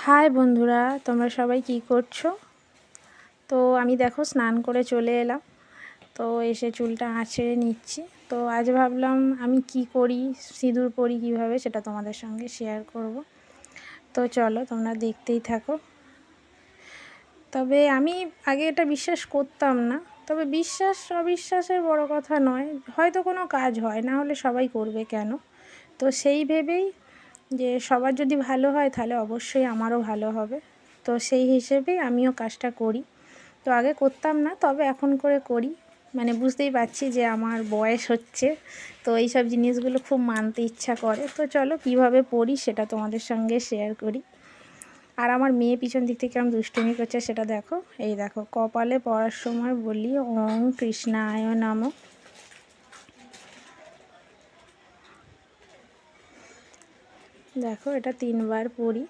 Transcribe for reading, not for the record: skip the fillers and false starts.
High বন্ধুরা, তোমরা সবাই কি করছো? তো আমি দেখো স্নান করে চলে এলাম। তো এসে চুলটা আঁচড়ে নিচ্ছি। তো আজ ভাবলাম আমি কি করি, সিঁদুর পরি কীভাবে, সেটা তোমাদের সঙ্গে শেয়ার করব। তো চলো তোমরা দেখতেই থাকো। তবে আমি আগে এটা বিশ্বাস করতাম না, তবে বিশ্বাস অবিশ্বাসের বড় কথা নয়, হয়তো কোনো কাজ হয়, না হলে সবাই করবে কেন? তো সেই ভেবেই যে সবার যদি ভালো হয় তাহলে অবশ্যই আমারও ভালো হবে। তো সেই হিসেবেই আমিও কাজটা করি। তো আগে করতাম না, তবে এখন করে করি। মানে বুঝতেই পারছি যে আমার বয়স হচ্ছে, তো এই সব জিনিসগুলো খুব মানতে ইচ্ছা করে। তো চলো কীভাবে পড়ি সেটা তোমাদের সঙ্গে শেয়ার করি। আর আমার মেয়ে পিছন দিক থেকে কেমন দুষ্টুমি করছে সেটা দেখো। এই দেখো, কপালে পড়ার সময় বলি ওম কৃষ্ণায় নমঃ। দেখো এটা 3 বার পড়ি।